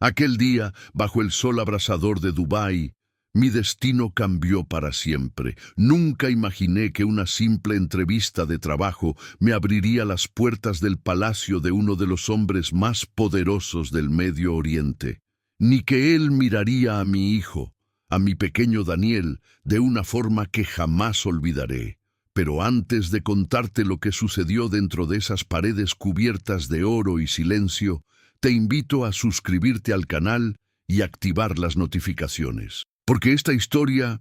Aquel día, bajo el sol abrasador de Dubái, mi destino cambió para siempre. Nunca imaginé que una simple entrevista de trabajo me abriría las puertas del palacio de uno de los hombres más poderosos del Medio Oriente, ni que él miraría a mi hijo, a mi pequeño Daniel, de una forma que jamás olvidaré. Pero antes de contarte lo que sucedió dentro de esas paredes cubiertas de oro y silencio, te invito a suscribirte al canal y activar las notificaciones. Porque esta historia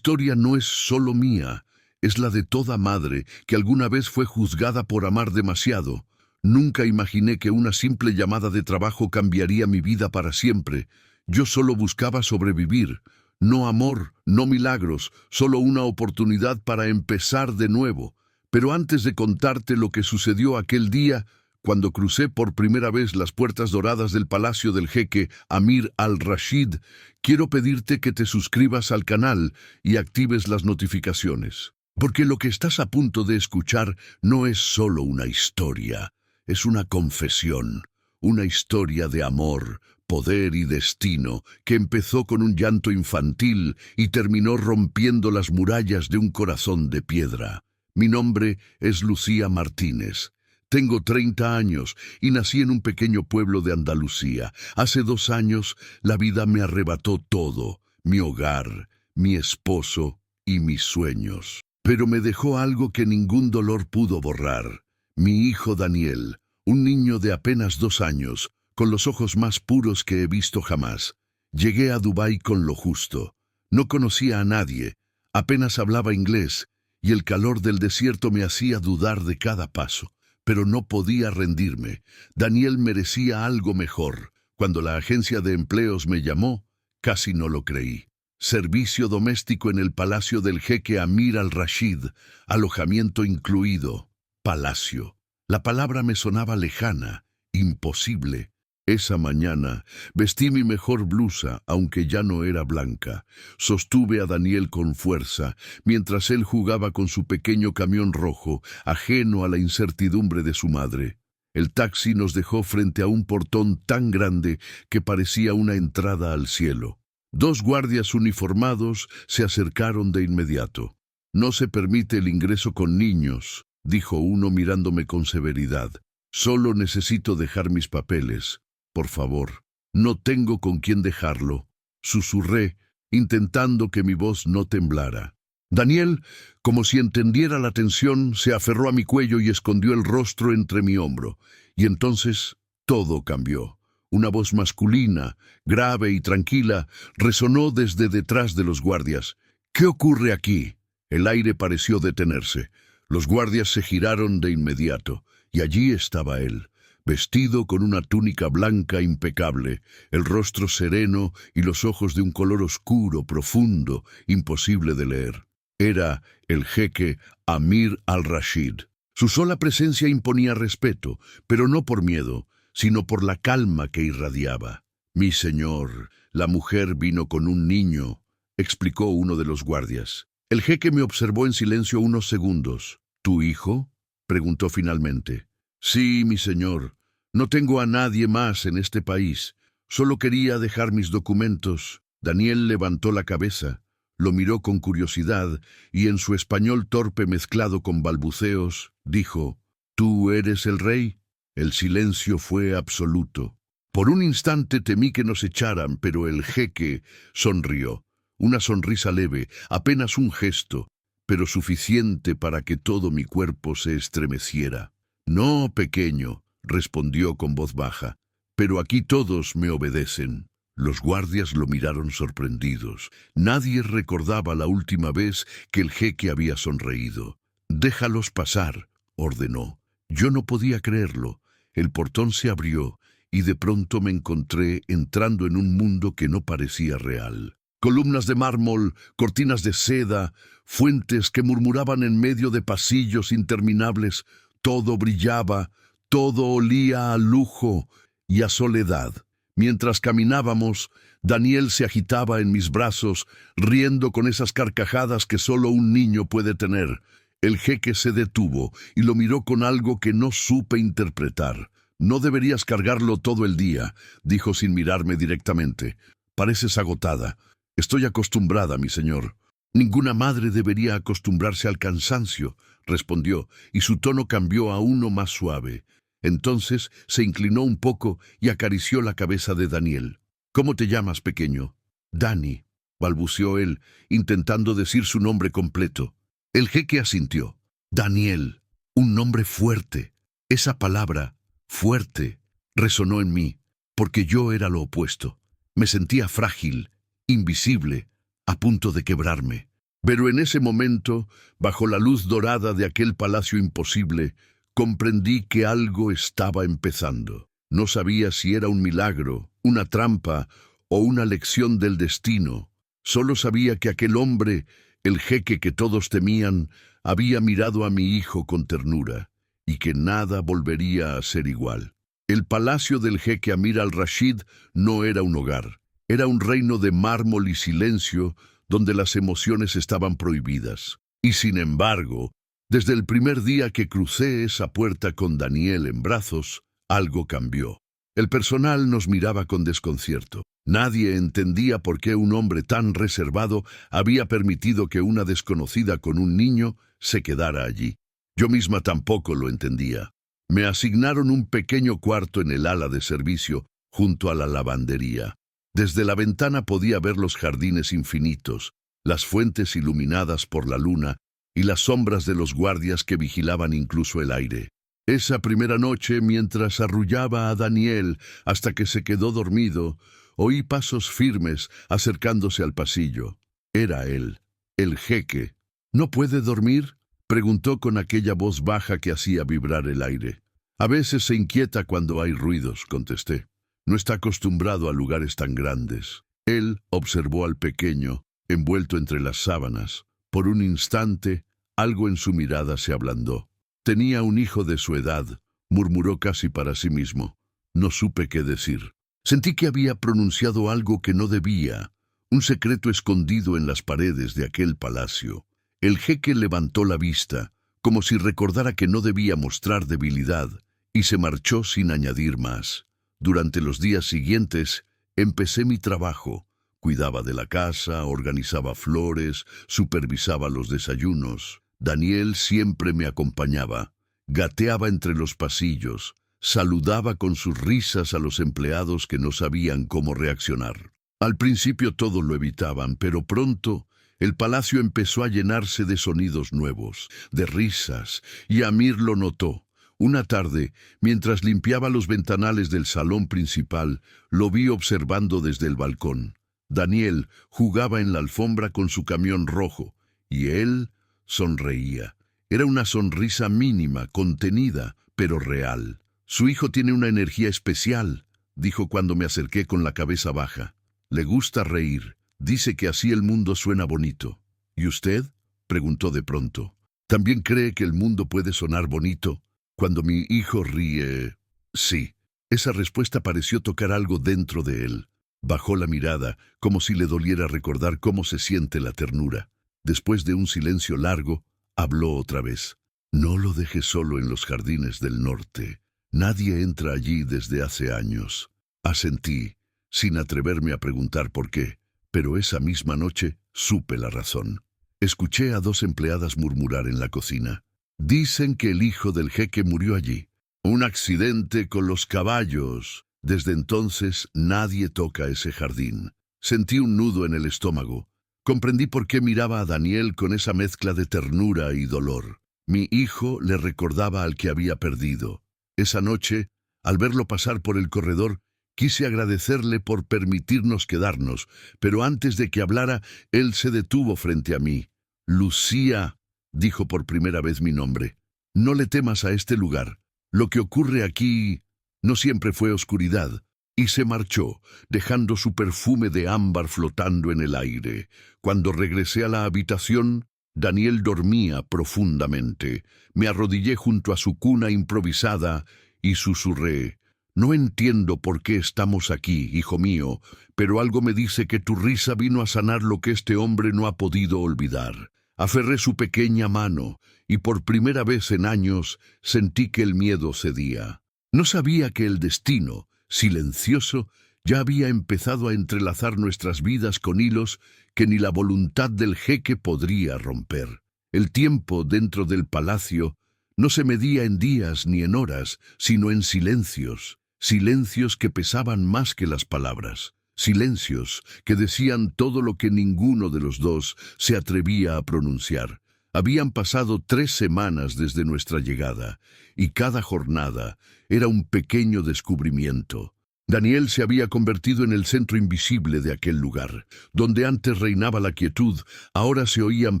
no es solo mía, es la de toda madre que alguna vez fue juzgada por amar demasiado. Nunca imaginé que una simple llamada de trabajo cambiaría mi vida para siempre. Yo solo buscaba sobrevivir. No amor, no milagros, solo una oportunidad para empezar de nuevo. Pero antes de contarte lo que sucedió aquel día, cuando crucé por primera vez las puertas doradas del palacio del jeque Amir al-Rashid, quiero pedirte que te suscribas al canal y actives las notificaciones. Porque lo que estás a punto de escuchar no es solo una historia, es una confesión, una historia de amor, poder y destino que empezó con un llanto infantil y terminó rompiendo las murallas de un corazón de piedra. Mi nombre es Lucía Martínez. Tengo 30 años y nací en un pequeño pueblo de Andalucía. Hace 2 años la vida me arrebató todo, mi hogar, mi esposo y mis sueños. Pero me dejó algo que ningún dolor pudo borrar. Mi hijo Daniel, un niño de apenas 2 años, con los ojos más puros que he visto jamás. Llegué a Dubái con lo justo. No conocía a nadie, apenas hablaba inglés, y el calor del desierto me hacía dudar de cada paso. Pero no podía rendirme. Daniel merecía algo mejor. Cuando la agencia de empleos me llamó, casi no lo creí. Servicio doméstico en el palacio del jeque Amir al-Rashid, alojamiento incluido, palacio. La palabra me sonaba lejana, imposible. Esa mañana vestí mi mejor blusa, aunque ya no era blanca. Sostuve a Daniel con fuerza, mientras él jugaba con su pequeño camión rojo, ajeno a la incertidumbre de su madre. El taxi nos dejó frente a un portón tan grande que parecía una entrada al cielo. 2 guardias uniformados se acercaron de inmediato. «No se permite el ingreso con niños», dijo uno mirándome con severidad. «Solo necesito dejar mis papeles. Por favor». «No tengo con quién dejarlo», susurré, intentando que mi voz no temblara. Daniel, como si entendiera la tensión, se aferró a mi cuello y escondió el rostro entre mi hombro. Y entonces todo cambió. Una voz masculina, grave y tranquila, resonó desde detrás de los guardias. «¿Qué ocurre aquí?» El aire pareció detenerse. Los guardias se giraron de inmediato, y allí estaba él, vestido con una túnica blanca impecable, el rostro sereno y los ojos de un color oscuro, profundo, imposible de leer. Era el jeque Amir al-Rashid. Su sola presencia imponía respeto, pero no por miedo, sino por la calma que irradiaba. «Mi señor, la mujer vino con un niño», explicó uno de los guardias. El jeque me observó en silencio unos segundos. «¿Tu hijo?», preguntó finalmente. «Sí, mi señor. No tengo a nadie más en este país. Solo quería dejar mis documentos». Daniel levantó la cabeza, lo miró con curiosidad y en su español torpe mezclado con balbuceos, dijo: «¿Tú eres el rey?». El silencio fue absoluto. Por un instante temí que nos echaran, pero el jeque sonrió. Una sonrisa leve, apenas un gesto, pero suficiente para que todo mi cuerpo se estremeciera. «No, pequeño», respondió con voz baja, «pero aquí todos me obedecen». Los guardias lo miraron sorprendidos. Nadie recordaba la última vez que el jeque había sonreído. «Déjalos pasar», ordenó. Yo no podía creerlo. El portón se abrió y de pronto me encontré entrando en un mundo que no parecía real. Columnas de mármol, cortinas de seda, fuentes que murmuraban en medio de pasillos interminables. Todo brillaba, todo olía a lujo y a soledad. Mientras caminábamos, Daniel se agitaba en mis brazos, riendo con esas carcajadas que solo un niño puede tener. El jeque se detuvo y lo miró con algo que no supe interpretar. No deberías cargarlo todo el día, dijo sin mirarme directamente. Pareces agotada. Estoy acostumbrada, mi señor. Ninguna madre debería acostumbrarse al cansancio, respondió, y su tono cambió a uno más suave. Entonces se inclinó un poco y acarició la cabeza de Daniel. ¿Cómo te llamas, pequeño? Dani, balbuceó él, intentando decir su nombre completo. El jeque asintió. Daniel, un nombre fuerte. Esa palabra, fuerte, resonó en mí, porque yo era lo opuesto. Me sentía frágil, invisible, a punto de quebrarme. Pero en ese momento, bajo la luz dorada de aquel palacio imposible, comprendí que algo estaba empezando. No sabía si era un milagro, una trampa o una lección del destino. Solo sabía que aquel hombre, el jeque que todos temían, había mirado a mi hijo con ternura, y que nada volvería a ser igual. El palacio del jeque Amir al-Rashid no era un hogar, era un reino de mármol y silencio donde las emociones estaban prohibidas. Y sin embargo, desde el primer día que crucé esa puerta con Daniel en brazos, algo cambió. El personal nos miraba con desconcierto. Nadie entendía por qué un hombre tan reservado había permitido que una desconocida con un niño se quedara allí. Yo misma tampoco lo entendía. Me asignaron un pequeño cuarto en el ala de servicio, junto a la lavandería. Desde la ventana podía ver los jardines infinitos, las fuentes iluminadas por la luna y las sombras de los guardias que vigilaban incluso el aire. Esa primera noche, mientras arrullaba a Daniel hasta que se quedó dormido, oí pasos firmes acercándose al pasillo. Era él, el jeque. ¿No puede dormir?, preguntó con aquella voz baja que hacía vibrar el aire. A veces se inquieta cuando hay ruidos, contesté. No está acostumbrado a lugares tan grandes. Él observó al pequeño, envuelto entre las sábanas. Por un instante, algo en su mirada se ablandó. Tenía un hijo de su edad, murmuró casi para sí mismo. No supe qué decir. Sentí que había pronunciado algo que no debía, un secreto escondido en las paredes de aquel palacio. El jeque levantó la vista, como si recordara que no debía mostrar debilidad, y se marchó sin añadir más. Durante los días siguientes, empecé mi trabajo. Cuidaba de la casa, organizaba flores, supervisaba los desayunos. Daniel siempre me acompañaba. Gateaba entre los pasillos, saludaba con sus risas a los empleados que no sabían cómo reaccionar. Al principio todo lo evitaban, pero pronto el palacio empezó a llenarse de sonidos nuevos, de risas, y Amir lo notó. Una tarde, mientras limpiaba los ventanales del salón principal, lo vi observando desde el balcón. Daniel jugaba en la alfombra con su camión rojo, y él sonreía. Era una sonrisa mínima, contenida, pero real. Su hijo tiene una energía especial, dijo cuando me acerqué con la cabeza baja. Le gusta reír. Dice que así el mundo suena bonito. ¿Y usted?, preguntó de pronto. ¿También cree que el mundo puede sonar bonito cuando mi hijo ríe? Sí. Esa respuesta pareció tocar algo dentro de él. Bajó la mirada, como si le doliera recordar cómo se siente la ternura. Después de un silencio largo, habló otra vez. No lo dejes solo en los jardines del norte. Nadie entra allí desde hace años. Asentí, sin atreverme a preguntar por qué. Pero esa misma noche supe la razón. Escuché a dos empleadas murmurar en la cocina. Dicen que el hijo del jeque murió allí. Un accidente con los caballos. Desde entonces nadie toca ese jardín. Sentí un nudo en el estómago. Comprendí por qué miraba a Daniel con esa mezcla de ternura y dolor. Mi hijo le recordaba al que había perdido. Esa noche, al verlo pasar por el corredor, quise agradecerle por permitirnos quedarnos, pero antes de que hablara, él se detuvo frente a mí. Lucía, dijo por primera vez mi nombre. No le temas a este lugar. Lo que ocurre aquí no siempre fue oscuridad. Y se marchó, dejando su perfume de ámbar flotando en el aire. Cuando regresé a la habitación, Daniel dormía profundamente. Me arrodillé junto a su cuna improvisada y susurré. No entiendo por qué estamos aquí, hijo mío, pero algo me dice que tu risa vino a sanar lo que este hombre no ha podido olvidar. Aferré su pequeña mano, y por primera vez en años sentí que el miedo cedía. No sabía que el destino, silencioso, ya había empezado a entrelazar nuestras vidas con hilos que ni la voluntad del jeque podría romper. El tiempo dentro del palacio no se medía en días ni en horas, sino en silencios, silencios que pesaban más que las palabras, silencios que decían todo lo que ninguno de los dos se atrevía a pronunciar. Habían pasado 3 semanas desde nuestra llegada, y cada jornada era un pequeño descubrimiento. Daniel se había convertido en el centro invisible de aquel lugar. Donde antes reinaba la quietud, ahora se oían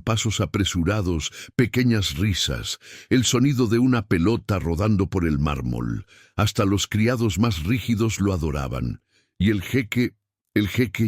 pasos apresurados, pequeñas risas, el sonido de una pelota rodando por el mármol. Hasta los criados más rígidos lo adoraban. Y el jeque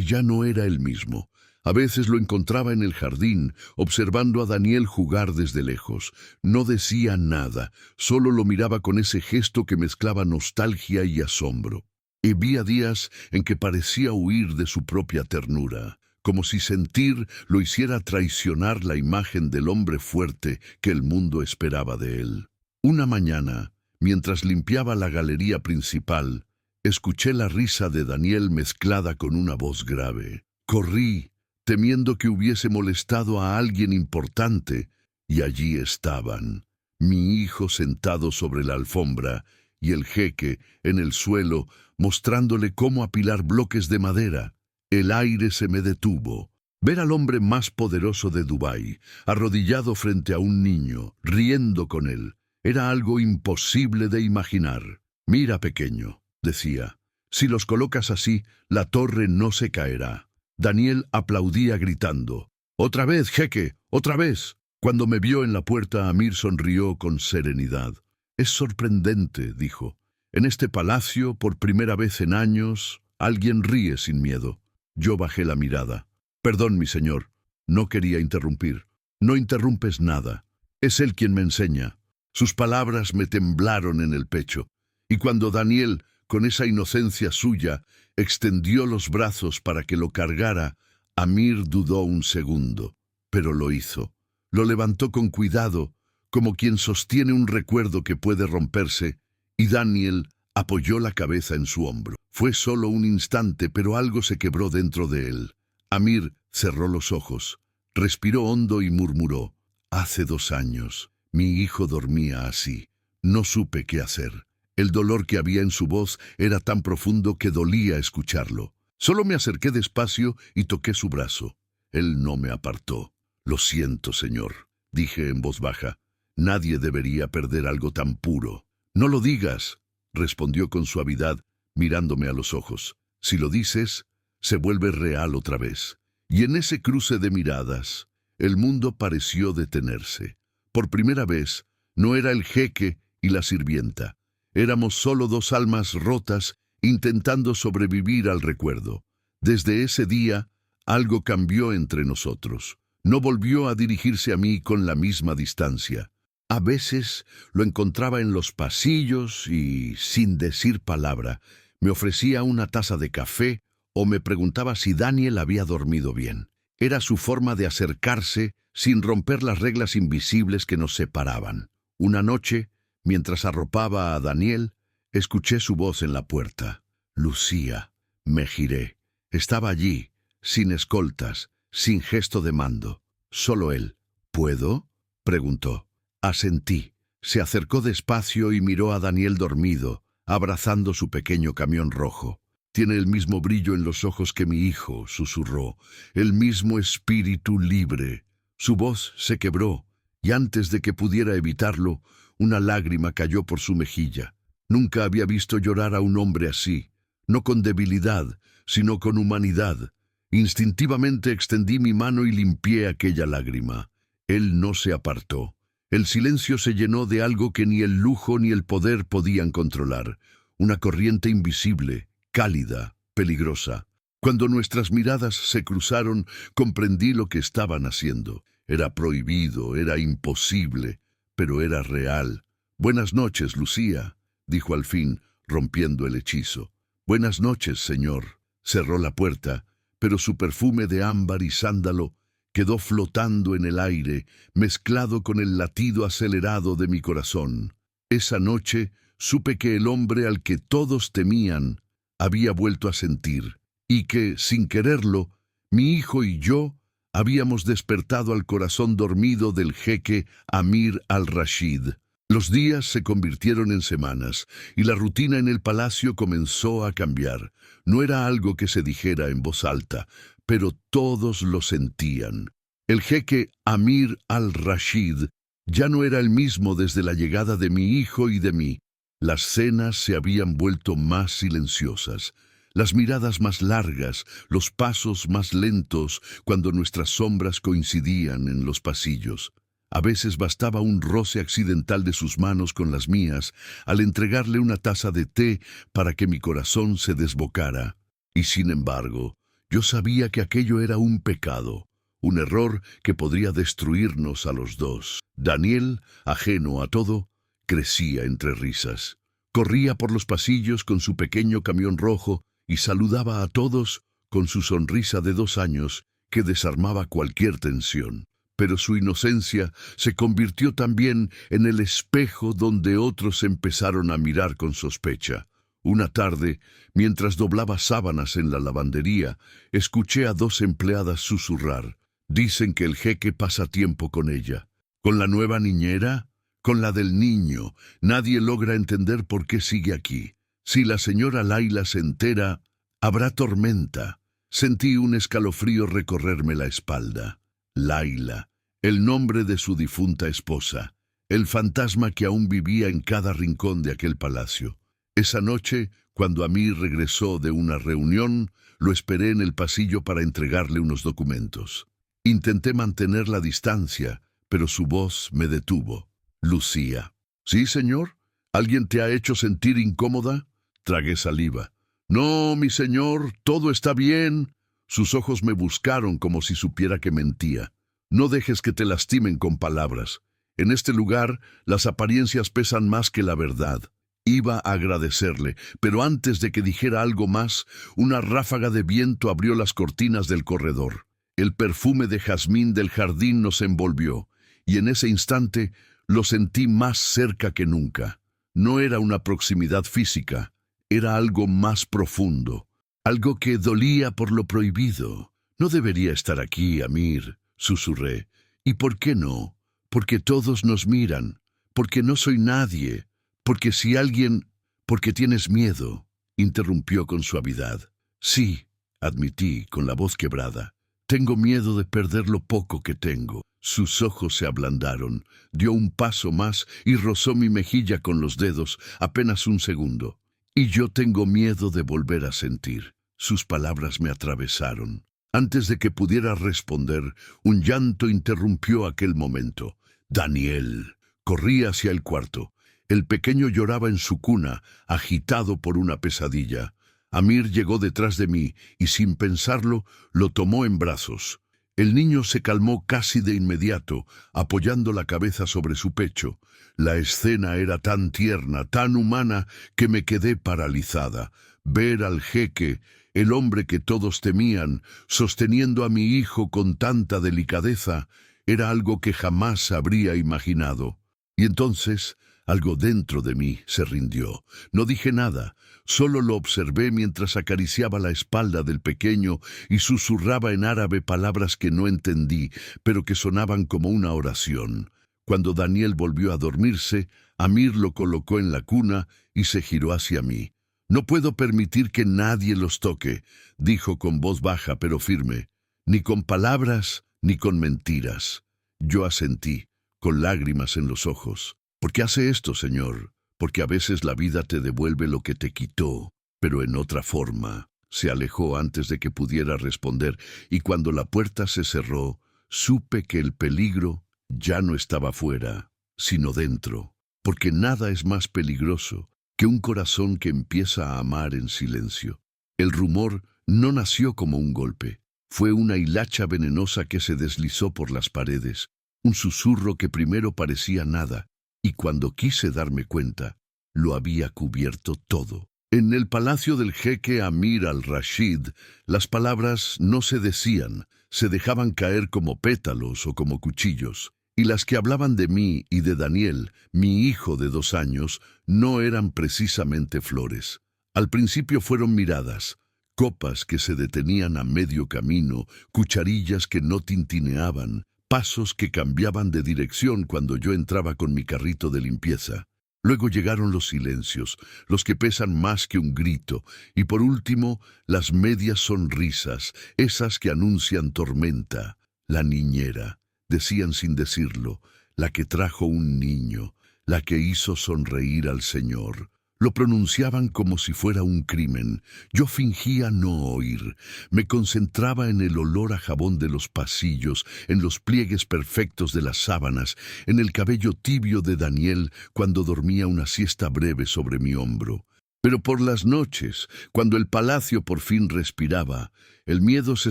ya no era el mismo. A veces lo encontraba en el jardín, observando a Daniel jugar desde lejos. No decía nada, solo lo miraba con ese gesto que mezclaba nostalgia y asombro. Y había días en que parecía huir de su propia ternura, como si sentir lo hiciera traicionar la imagen del hombre fuerte que el mundo esperaba de él. Una mañana, mientras limpiaba la galería principal, escuché la risa de Daniel mezclada con una voz grave. Corrí, temiendo que hubiese molestado a alguien importante, y allí estaban, mi hijo sentado sobre la alfombra y el jeque en el suelo, mostrándole cómo apilar bloques de madera. El aire se me detuvo. Ver al hombre más poderoso de Dubái, arrodillado frente a un niño, riendo con él, era algo imposible de imaginar. «Mira, pequeño», decía, «si los colocas así, la torre no se caerá». Daniel aplaudía gritando, «¡Otra vez, jeque! ¡Otra vez!». Cuando me vio en la puerta, Amir sonrió con serenidad. «Es sorprendente», dijo. «En este palacio, por primera vez en años, alguien ríe sin miedo». Yo bajé la mirada. «Perdón, mi señor. No quería interrumpir». «No interrumpes nada. Es él quien me enseña». Sus palabras me temblaron en el pecho. Y cuando Daniel, con esa inocencia suya, extendió los brazos para que lo cargara, Amir dudó un segundo, pero lo hizo. Lo levantó con cuidado, como quien sostiene un recuerdo que puede romperse, y Daniel apoyó la cabeza en su hombro. Fue solo un instante, pero algo se quebró dentro de él. Amir cerró los ojos, respiró hondo y murmuró, «Hace 2 años, mi hijo dormía así. No supe qué hacer». El dolor que había en su voz era tan profundo que dolía escucharlo. Solo me acerqué despacio y toqué su brazo. Él no me apartó. «Lo siento, señor», dije en voz baja. «Nadie debería perder algo tan puro». «No lo digas», respondió con suavidad, mirándome a los ojos. «Si lo dices, se vuelve real otra vez». Y en ese cruce de miradas, el mundo pareció detenerse. Por primera vez, no era el jeque y la sirvienta. Éramos solo 2 almas rotas intentando sobrevivir al recuerdo. Desde ese día, algo cambió entre nosotros. No volvió a dirigirse a mí con la misma distancia. A veces lo encontraba en los pasillos y, sin decir palabra, me ofrecía una taza de café o me preguntaba si Daniel había dormido bien. Era su forma de acercarse sin romper las reglas invisibles que nos separaban. Una noche, mientras arropaba a Daniel, escuché su voz en la puerta. «Lucía». Me giré. Estaba allí, sin escoltas, sin gesto de mando. Solo él. «¿Puedo?», preguntó. Asentí. Se acercó despacio y miró a Daniel dormido, abrazando su pequeño camión rojo. «Tiene el mismo brillo en los ojos que mi hijo», susurró. «El mismo espíritu libre». Su voz se quebró, y antes de que pudiera evitarlo, una lágrima cayó por su mejilla. Nunca había visto llorar a un hombre así, no con debilidad, sino con humanidad. Instintivamente extendí mi mano y limpié aquella lágrima. Él no se apartó. El silencio se llenó de algo que ni el lujo ni el poder podían controlar. Una corriente invisible, cálida, peligrosa. Cuando nuestras miradas se cruzaron, comprendí lo que estaban haciendo. Era prohibido, era imposible, pero era real. «Buenas noches, Lucía», dijo al fin, rompiendo el hechizo. «Buenas noches, señor». Cerró la puerta, pero su perfume de ámbar y sándalo quedó flotando en el aire, mezclado con el latido acelerado de mi corazón. Esa noche supe que el hombre al que todos temían había vuelto a sentir, y que, sin quererlo, mi hijo y yo habíamos despertado al corazón dormido del jeque Amir al-Rashid. Los días se convirtieron en semanas, y la rutina en el palacio comenzó a cambiar. No era algo que se dijera en voz alta, pero todos lo sentían. El jeque Amir al-Rashid ya no era el mismo desde la llegada de mi hijo y de mí. Las cenas se habían vuelto más silenciosas, las miradas más largas, los pasos más lentos cuando nuestras sombras coincidían en los pasillos. A veces bastaba un roce accidental de sus manos con las mías al entregarle una taza de té para que mi corazón se desbocara. Y sin embargo, yo sabía que aquello era un pecado, un error que podría destruirnos a los dos. Daniel, ajeno a todo, crecía entre risas. Corría por los pasillos con su pequeño camión rojo y saludaba a todos con su sonrisa de 2 años que desarmaba cualquier tensión. Pero su inocencia se convirtió también en el espejo donde otros empezaron a mirar con sospecha. Una tarde, mientras doblaba sábanas en la lavandería, escuché a 2 empleadas susurrar. Dicen que el jeque pasa tiempo con ella. ¿Con la nueva niñera? ¿Con la del niño? Nadie logra entender por qué sigue aquí. Si la señora Laila se entera, habrá tormenta. Sentí un escalofrío recorrerme la espalda. Laila, el nombre de su difunta esposa, el fantasma que aún vivía en cada rincón de aquel palacio. Esa noche, cuando Amir regresó de una reunión, lo esperé en el pasillo para entregarle unos documentos. Intenté mantener la distancia, pero su voz me detuvo. Lucía. ¿Sí, señor? ¿Alguien te ha hecho sentir incómoda? Tragué saliva. No, mi señor, todo está bien. Sus ojos me buscaron como si supiera que mentía. No dejes que te lastimen con palabras. En este lugar, las apariencias pesan más que la verdad. Iba a agradecerle, pero antes de que dijera algo más, una ráfaga de viento abrió las cortinas del corredor. El perfume de jazmín del jardín nos envolvió, y en ese instante lo sentí más cerca que nunca. No era una proximidad física, era algo más profundo. Algo que dolía por lo prohibido. No debería estar aquí, Amir, susurré. ¿Y por qué no? Porque todos nos miran, porque no soy nadie, porque si alguien... porque tienes miedo, interrumpió con suavidad. Sí, admití con la voz quebrada. Tengo miedo de perder lo poco que tengo. Sus ojos se ablandaron, dio un paso más y rozó mi mejilla con los dedos, apenas un segundo. Y yo tengo miedo de volver a sentir. Sus palabras me atravesaron. Antes de que pudiera responder, un llanto interrumpió aquel momento. Daniel. Corrí hacia el cuarto. El pequeño lloraba en su cuna, agitado por una pesadilla. Amir llegó detrás de mí y, sin pensarlo, lo tomó en brazos. El niño se calmó casi de inmediato, apoyando la cabeza sobre su pecho. La escena era tan tierna, tan humana, que me quedé paralizada. Ver al jeque, el hombre que todos temían, sosteniendo a mi hijo con tanta delicadeza, era algo que jamás habría imaginado. Y entonces, algo dentro de mí se rindió. No dije nada, solo lo observé mientras acariciaba la espalda del pequeño y susurraba en árabe palabras que no entendí, pero que sonaban como una oración. Cuando Daniel volvió a dormirse, Amir lo colocó en la cuna y se giró hacia mí. «No puedo permitir que nadie los toque», dijo con voz baja pero firme, «ni con palabras ni con mentiras». Yo asentí, con lágrimas en los ojos. «¿Por qué hace esto, señor? Porque a veces la vida te devuelve lo que te quitó, pero en otra forma». Se alejó antes de que pudiera responder, y cuando la puerta se cerró, supe que el peligro ya no estaba fuera, sino dentro, porque nada es más peligroso que un corazón que empieza a amar en silencio. El rumor no nació como un golpe, fue una hilacha venenosa que se deslizó por las paredes, un susurro que primero parecía nada, y cuando quise darme cuenta, lo había cubierto todo. En el palacio del jeque Amir al-Rashid, las palabras no se decían, se dejaban caer como pétalos o como cuchillos. y las que hablaban de mí y de Daniel, mi hijo de 2 años, no eran precisamente flores. Al principio fueron miradas, copas que se detenían a medio camino, cucharillas que no tintineaban, pasos que cambiaban de dirección cuando yo entraba con mi carrito de limpieza. Luego llegaron los silencios, los que pesan más que un grito, y por último, las medias sonrisas, esas que anuncian tormenta. La niñera, decían sin decirlo, la que trajo un niño, la que hizo sonreír al Señor. Lo pronunciaban como si fuera un crimen. Yo fingía no oír. Me concentraba en el olor a jabón de los pasillos, en los pliegues perfectos de las sábanas, en el cabello tibio de Daniel cuando dormía una siesta breve sobre mi hombro. Pero por las noches, cuando el palacio por fin respiraba, el miedo se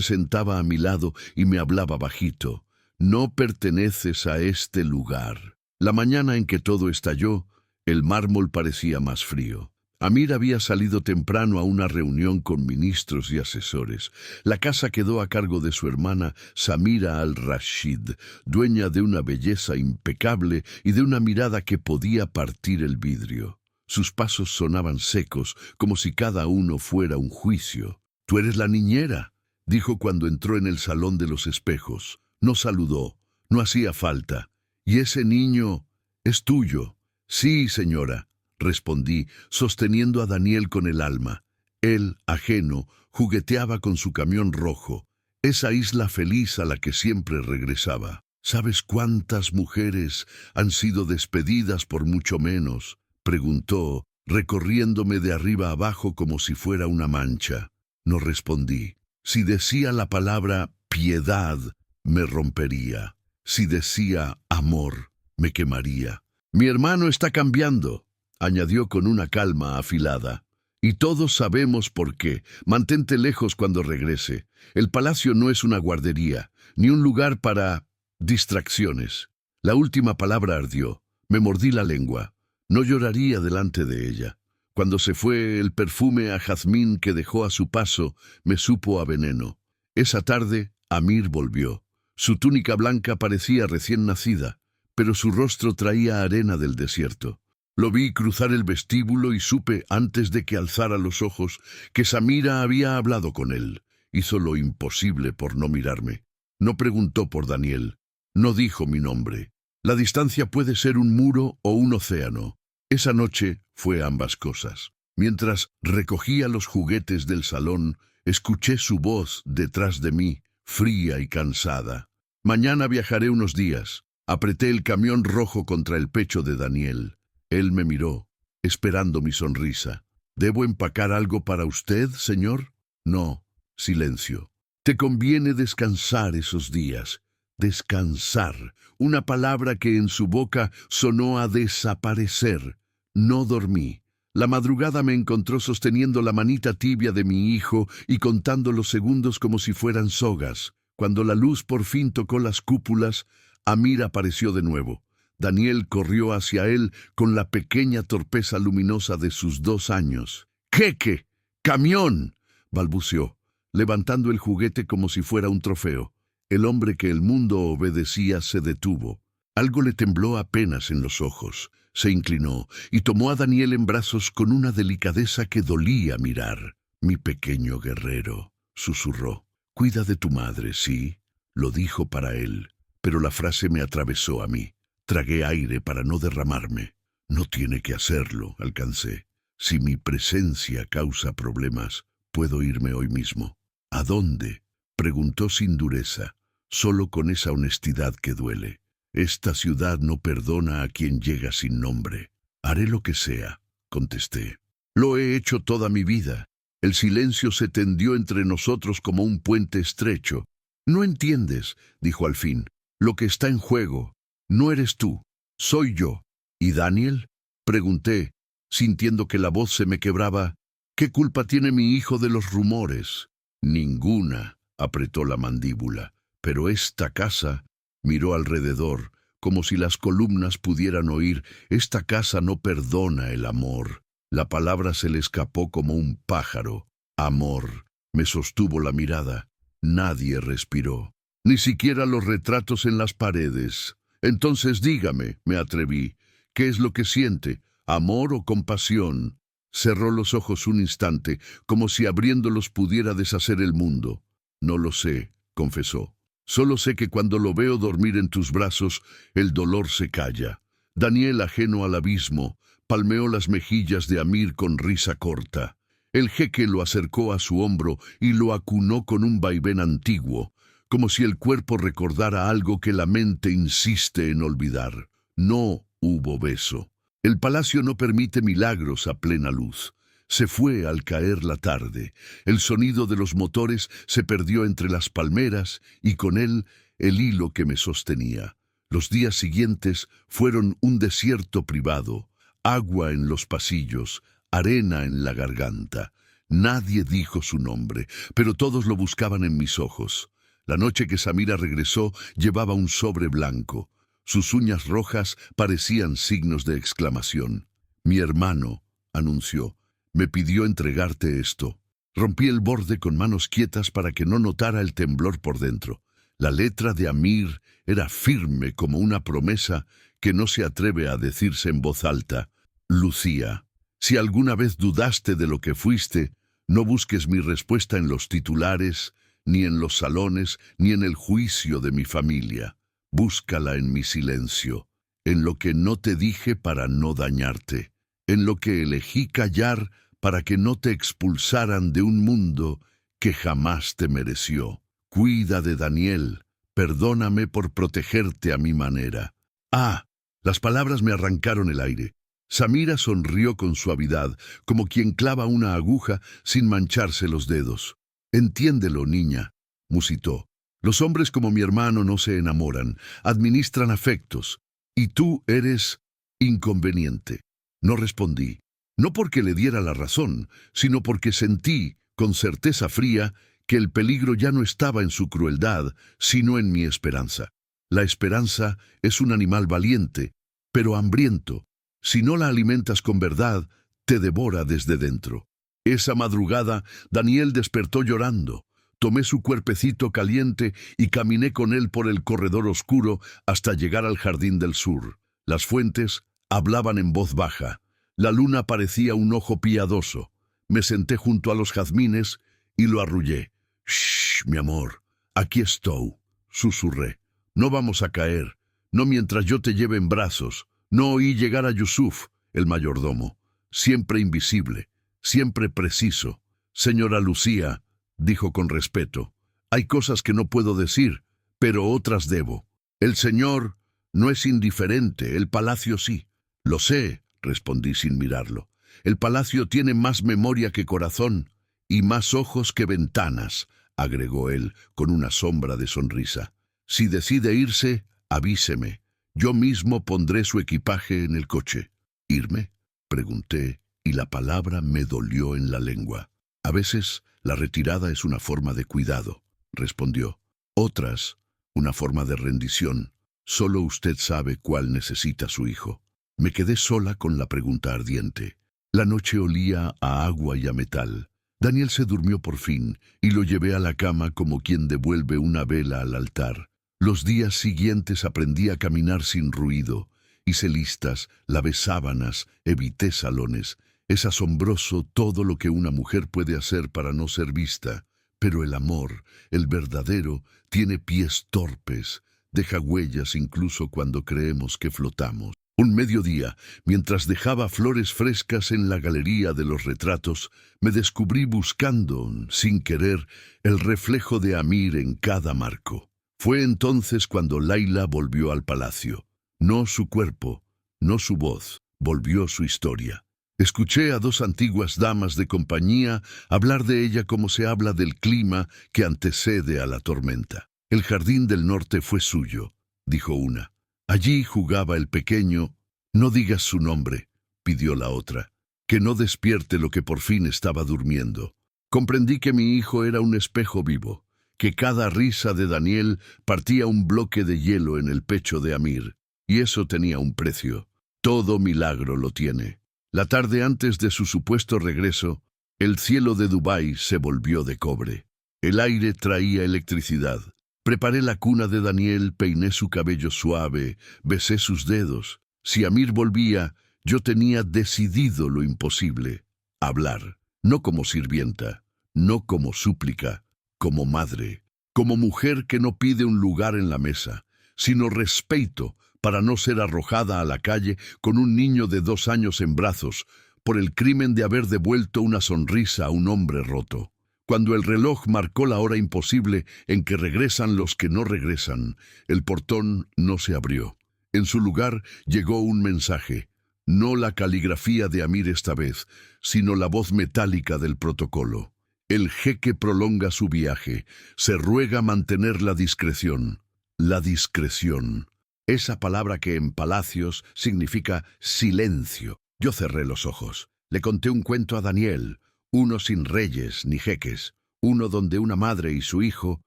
sentaba a mi lado y me hablaba bajito. No perteneces a este lugar. La mañana en que todo estalló, el mármol parecía más frío. Amir había salido temprano a una reunión con ministros y asesores. La casa quedó a cargo de su hermana Samira al-Rashid, dueña de una belleza impecable y de una mirada que podía partir el vidrio. Sus pasos sonaban secos, como si cada uno fuera un juicio. «Tú eres la niñera», dijo cuando entró en el salón de los espejos. No saludó, no hacía falta. «¿Y ese niño es tuyo?» «Sí, señora», respondí, sosteniendo a Daniel con el alma. Él, ajeno, jugueteaba con su camión rojo, esa isla feliz a la que siempre regresaba. «¿Sabes cuántas mujeres han sido despedidas por mucho menos?», preguntó, recorriéndome de arriba abajo como si fuera una mancha. No respondí. Si decía la palabra piedad, me rompería. Si decía amor, me quemaría. «Mi hermano está cambiando», añadió con una calma afilada. «Y todos sabemos por qué. Mantente lejos cuando regrese. El palacio no es una guardería, ni un lugar para distracciones». La última palabra ardió. Me mordí la lengua. No lloraría delante de ella. Cuando se fue, el perfume a jazmín que dejó a su paso me supo a veneno. Esa tarde, Amir volvió. Su túnica blanca parecía recién nacida, pero su rostro traía arena del desierto. Lo vi cruzar el vestíbulo y supe, antes de que alzara los ojos, que Samira había hablado con él. Hizo lo imposible por no mirarme. No preguntó por Daniel. No dijo mi nombre. La distancia puede ser un muro o un océano. Esa noche fue ambas cosas. Mientras recogía los juguetes del salón, escuché su voz detrás de mí, fría y cansada. «Mañana viajaré unos días». Apreté el camión rojo contra el pecho de Daniel. Él me miró, esperando mi sonrisa. «¿Debo empacar algo para usted, señor?» «No». Silencio. «Te conviene descansar esos días». Descansar, una palabra que en su boca sonó a desaparecer. No dormí. La madrugada me encontró sosteniendo la manita tibia de mi hijo y contando los segundos como si fueran sogas. Cuando la luz por fin tocó las cúpulas, Amir apareció de nuevo. Daniel corrió hacia él con la pequeña torpeza luminosa de sus 2 años. «¡Jeque! ¡Camión!», balbuceó, levantando el juguete como si fuera un trofeo. El hombre que el mundo obedecía se detuvo. Algo le tembló apenas en los ojos. Se inclinó y tomó a Daniel en brazos con una delicadeza que dolía mirar. «Mi pequeño guerrero», susurró. «Cuida de tu madre, ¿sí?», lo dijo para él. Pero la frase me atravesó a mí. Tragué aire para no derramarme. «No tiene que hacerlo», alcancé. «Si mi presencia causa problemas, puedo irme hoy mismo». «¿A dónde?», preguntó sin dureza, solo con esa honestidad que duele. «Esta ciudad no perdona a quien llega sin nombre». «Haré lo que sea», contesté. «Lo he hecho toda mi vida». El silencio se tendió entre nosotros como un puente estrecho. «No entiendes», dijo al fin. «Lo que está en juego no eres tú, soy yo». «¿Y Daniel?», pregunté, sintiendo que la voz se me quebraba. «¿Qué culpa tiene mi hijo de los rumores?». «Ninguna», apretó la mandíbula. «Pero esta casa», miró alrededor, como si las columnas pudieran oír. «Esta casa no perdona el amor». La palabra se le escapó como un pájaro. «Amor». Me sostuvo la mirada. Nadie respiró. Ni siquiera los retratos en las paredes. Entonces dígame, me atreví, ¿qué es lo que siente? ¿Amor o compasión? Cerró los ojos un instante, como si abriéndolos pudiera deshacer el mundo. No lo sé, confesó. Solo sé que cuando lo veo dormir en tus brazos, el dolor se calla. Daniel, ajeno al abismo, palmeó las mejillas de Amir con risa corta. El jeque lo acercó a su hombro y lo acunó con un vaivén antiguo, como si el cuerpo recordara algo que la mente insiste en olvidar. No hubo beso. El palacio no permite milagros a plena luz. Se fue al caer la tarde. El sonido de los motores se perdió entre las palmeras y con él el hilo que me sostenía. Los días siguientes fueron un desierto privado, agua en los pasillos, arena en la garganta. Nadie dijo su nombre, pero todos lo buscaban en mis ojos. La noche que Samira regresó llevaba un sobre blanco. Sus uñas rojas parecían signos de exclamación. Mi hermano, anunció, me pidió entregarte esto. Rompí el borde con manos quietas para que no notara el temblor por dentro. La letra de Amir era firme como una promesa que no se atreve a decirse en voz alta. Lucía, si alguna vez dudaste de lo que fuiste, no busques mi respuesta en los titulares, ni en los salones, ni en el juicio de mi familia. Búscala en mi silencio, en lo que no te dije para no dañarte, en lo que elegí callar para que no te expulsaran de un mundo que jamás te mereció. Cuida de Daniel, perdóname por protegerte a mi manera. Ah, las palabras me arrancaron el aire. Samira sonrió con suavidad, como quien clava una aguja sin mancharse los dedos. Entiéndelo, niña, musitó. Los hombres como mi hermano no se enamoran, administran afectos, y tú eres inconveniente. No respondí, no porque le diera la razón, sino porque sentí, con certeza fría, que el peligro ya no estaba en su crueldad, sino en mi esperanza. La esperanza es un animal valiente, pero hambriento. Si no la alimentas con verdad, te devora desde dentro. Esa madrugada, Daniel despertó llorando. Tomé su cuerpecito caliente y caminé con él por el corredor oscuro hasta llegar al jardín del sur. Las fuentes hablaban en voz baja. La luna parecía un ojo piadoso. Me senté junto a los jazmines y lo arrullé. «Shh, mi amor, aquí estoy», susurré. «No vamos a caer, no mientras yo te lleve en brazos». No oí llegar a Yusuf, el mayordomo, siempre invisible, siempre preciso. «Señora Lucía», dijo con respeto, «hay cosas que no puedo decir, pero otras debo. El señor no es indiferente, el palacio sí». «Lo sé», respondí sin mirarlo. «El palacio tiene más memoria que corazón y más ojos que ventanas», agregó él con una sombra de sonrisa. «Si decide irse, avíseme. Yo mismo pondré su equipaje en el coche». «¿Irme?», pregunté, y la palabra me dolió en la lengua. «A veces la retirada es una forma de cuidado», respondió. «Otras, una forma de rendición. Solo usted sabe cuál necesita su hijo». Me quedé sola con la pregunta ardiente. La noche olía a agua y a metal. Daniel se durmió por fin, y lo llevé a la cama como quien devuelve una vela al altar. Los días siguientes aprendí a caminar sin ruido. Hice listas, lavé sábanas, evité salones. Es asombroso todo lo que una mujer puede hacer para no ser vista. Pero el amor, el verdadero, tiene pies torpes. Deja huellas incluso cuando creemos que flotamos. Un mediodía, mientras dejaba flores frescas en la galería de los retratos, me descubrí buscando, sin querer, el reflejo de Amir en cada marco. Fue entonces cuando Laila volvió al palacio. No su cuerpo, no su voz, volvió su historia. Escuché a dos antiguas damas de compañía hablar de ella como se habla del clima que antecede a la tormenta. «El jardín del norte fue suyo», dijo una. «Allí jugaba el pequeño». «No digas su nombre», pidió la otra, «que no despierte lo que por fin estaba durmiendo». Comprendí que mi hijo era un espejo vivo, que cada risa de Daniel partía un bloque de hielo en el pecho de Amir, y eso tenía un precio. Todo milagro lo tiene. La tarde antes de su supuesto regreso, el cielo de Dubái se volvió de cobre. El aire traía electricidad. Preparé la cuna de Daniel, peiné su cabello suave, besé sus dedos. Si Amir volvía, yo tenía decidido lo imposible: hablar, no como sirvienta, no como súplica, como madre, como mujer que no pide un lugar en la mesa, sino respeto para no ser arrojada a la calle con un niño de 2 años en brazos por el crimen de haber devuelto una sonrisa a un hombre roto. Cuando el reloj marcó la hora imposible en que regresan los que no regresan, el portón no se abrió. En su lugar llegó un mensaje, no la caligrafía de Amir esta vez, sino la voz metálica del protocolo. El jeque prolonga su viaje, se ruega mantener la discreción. La discreción. Esa palabra que en palacios significa silencio. Yo cerré los ojos. Le conté un cuento a Daniel, uno sin reyes ni jeques, uno donde una madre y su hijo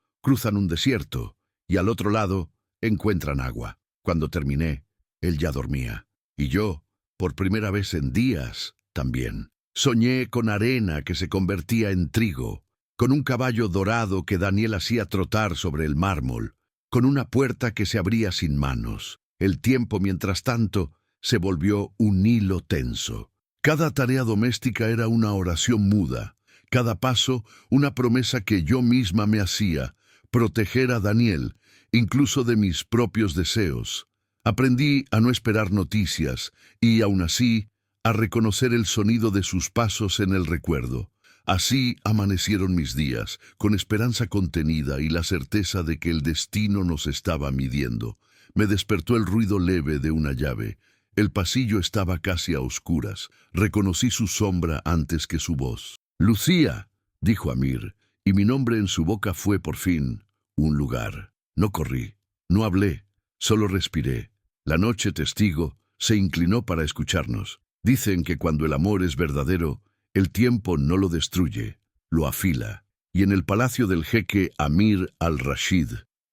cruzan un desierto y al otro lado encuentran agua. Cuando terminé, él ya dormía. Y yo, por primera vez en días, también. Soñé con arena que se convertía en trigo, con un caballo dorado que Daniel hacía trotar sobre el mármol, con una puerta que se abría sin manos. El tiempo, mientras tanto, se volvió un hilo tenso. Cada tarea doméstica era una oración muda, cada paso una promesa que yo misma me hacía: proteger a Daniel, incluso de mis propios deseos. Aprendí a no esperar noticias y, aún así, a reconocer el sonido de sus pasos en el recuerdo. Así amanecieron mis días, con esperanza contenida y la certeza de que el destino nos estaba midiendo. Me despertó el ruido leve de una llave. El pasillo estaba casi a oscuras. Reconocí su sombra antes que su voz. «Lucía», dijo Amir, y mi nombre en su boca fue por fin un lugar. No corrí, no hablé, solo respiré. La noche, testigo, se inclinó para escucharnos. Dicen que cuando el amor es verdadero, el tiempo no lo destruye, lo afila. Y en el palacio del jeque Amir al-Rashid,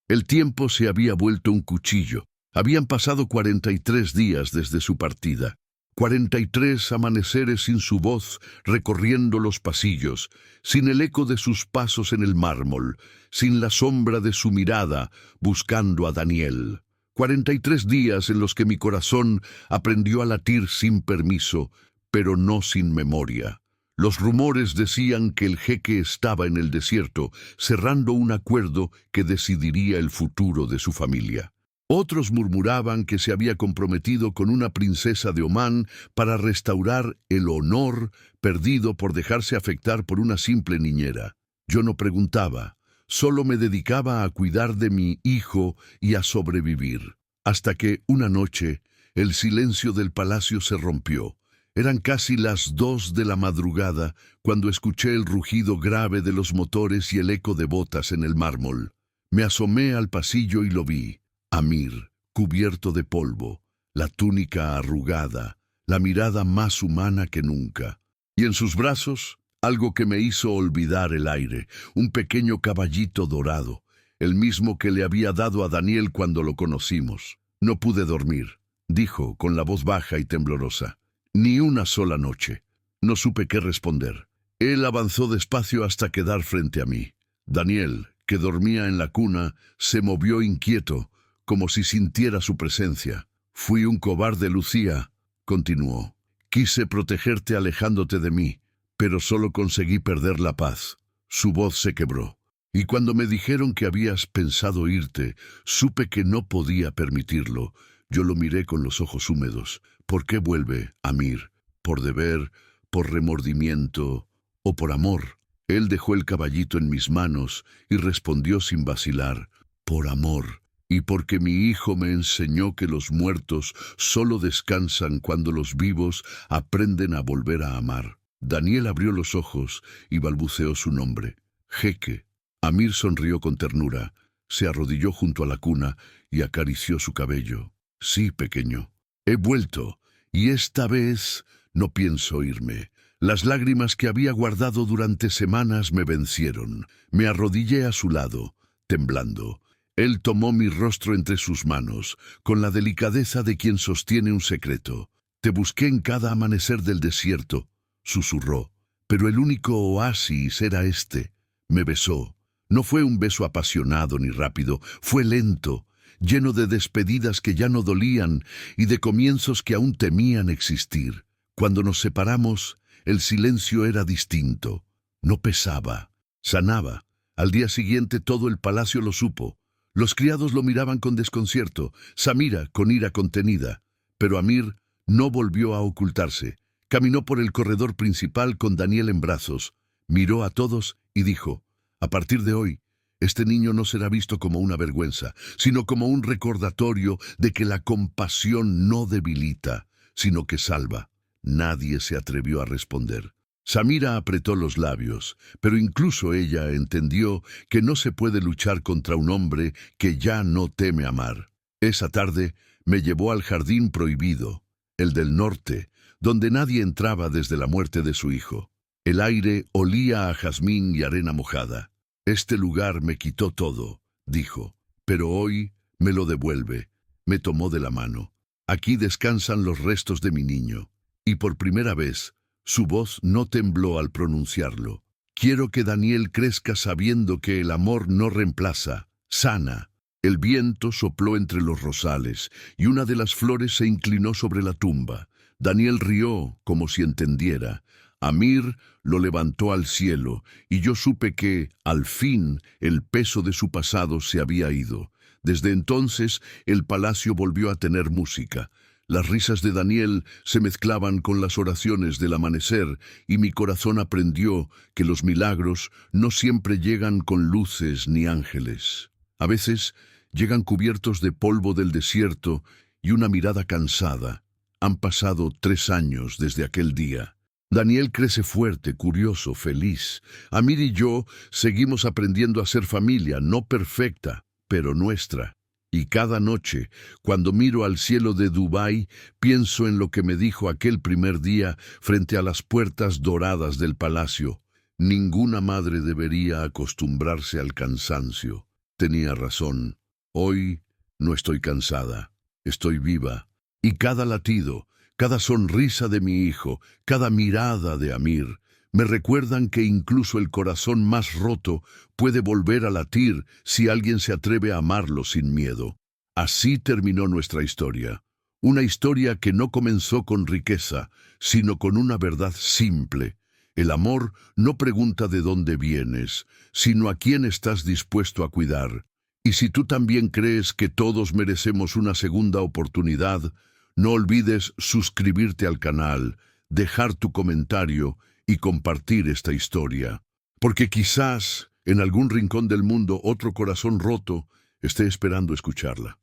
el tiempo se había vuelto un cuchillo. Habían pasado 43 días desde su partida, 43 amaneceres sin su voz recorriendo los pasillos, sin el eco de sus pasos en el mármol, sin la sombra de su mirada buscando a Daniel. 43 días en los que mi corazón aprendió a latir sin permiso, pero no sin memoria. Los rumores decían que el jeque estaba en el desierto, cerrando un acuerdo que decidiría el futuro de su familia. Otros murmuraban que se había comprometido con una princesa de Omán para restaurar el honor perdido por dejarse afectar por una simple niñera. Yo no preguntaba, solo me dedicaba a cuidar de mi hijo y a sobrevivir. Hasta que, una noche, el silencio del palacio se rompió. Eran casi las 2 de la madrugada cuando escuché el rugido grave de los motores y el eco de botas en el mármol. Me asomé al pasillo y lo vi. Amir, cubierto de polvo, la túnica arrugada, la mirada más humana que nunca. Y en sus brazos, algo que me hizo olvidar el aire, un pequeño caballito dorado, el mismo que le había dado a Daniel cuando lo conocimos. No pude dormir, dijo con la voz baja y temblorosa. Ni una sola noche. No supe qué responder. Él avanzó despacio hasta quedar frente a mí. Daniel, que dormía en la cuna, se movió inquieto, como si sintiera su presencia. «Fui un cobarde, Lucía», continuó. «Quise protegerte alejándote de mí, pero solo conseguí perder la paz». Su voz se quebró. «Y cuando me dijeron que habías pensado irte, supe que no podía permitirlo». Yo lo miré con los ojos húmedos. «¿Por qué vuelve, Amir? ¿Por deber, por remordimiento o por amor?» Él dejó el caballito en mis manos y respondió sin vacilar: «Por amor. Y porque mi hijo me enseñó que los muertos solo descansan cuando los vivos aprenden a volver a amar». Daniel abrió los ojos y balbuceó su nombre. «Jeque». Amir sonrió con ternura, se arrodilló junto a la cuna y acarició su cabello. «Sí, pequeño. He vuelto, y esta vez no pienso irme». Las lágrimas que había guardado durante semanas me vencieron. Me arrodillé a su lado, temblando. Él tomó mi rostro entre sus manos, con la delicadeza de quien sostiene un secreto. «Te busqué en cada amanecer del desierto», susurró, «pero el único oasis era este». Me besó, No fue un beso apasionado ni rápido, fue lento, lleno de despedidas que ya no dolían y de comienzos que aún temían existir. Cuando nos separamos, el silencio era distinto. No pesaba, sanaba. Al día siguiente todo el palacio lo supo. Los criados lo miraban con desconcierto, Samira con ira contenida. Pero Amir no volvió a ocultarse. Caminó por el corredor principal con Daniel en brazos, miró a todos y dijo: «A partir de hoy, este niño no será visto como una vergüenza, sino como un recordatorio de que la compasión no debilita, sino que salva». Nadie se atrevió a responder. Samira apretó los labios, pero incluso ella entendió que no se puede luchar contra un hombre que ya no teme amar. Esa tarde me llevó al jardín prohibido, el del norte, donde nadie entraba desde la muerte de su hijo. El aire olía a jazmín y arena mojada. «Este lugar me quitó todo», dijo, «pero hoy me lo devuelve». Me tomó de la mano. «Aquí descansan los restos de mi niño». Y por primera vez, su voz no tembló al pronunciarlo. «Quiero que Daniel crezca sabiendo que el amor no reemplaza, sana». El viento sopló entre los rosales y una de las flores se inclinó sobre la tumba. Daniel rió como si entendiera. Amir lo levantó al cielo y yo supe que, al fin, el peso de su pasado se había ido. Desde entonces, el palacio volvió a tener música. Las risas de Daniel se mezclaban con las oraciones del amanecer y mi corazón aprendió que los milagros no siempre llegan con luces ni ángeles. A veces llegan cubiertos de polvo del desierto y una mirada cansada. Han pasado 3 años desde aquel día. Daniel crece fuerte, curioso, feliz. Amir y yo seguimos aprendiendo a ser familia, no perfecta, pero nuestra. Y cada noche, cuando miro al cielo de Dubái, pienso en lo que me dijo aquel primer día frente a las puertas doradas del palacio. Ninguna madre debería acostumbrarse al cansancio. Tenía razón. Hoy no estoy cansada, estoy viva. Y cada latido, cada sonrisa de mi hijo, cada mirada de Amir, me recuerdan que incluso el corazón más roto puede volver a latir si alguien se atreve a amarlo sin miedo. Así terminó nuestra historia. Una historia que no comenzó con riqueza, sino con una verdad simple. El amor no pregunta de dónde vienes, sino a quién estás dispuesto a cuidar. Y si tú también crees que todos merecemos una segunda oportunidad, no olvides suscribirte al canal, dejar tu comentario y compartir esta historia. Porque quizás, en algún rincón del mundo, otro corazón roto esté esperando escucharla.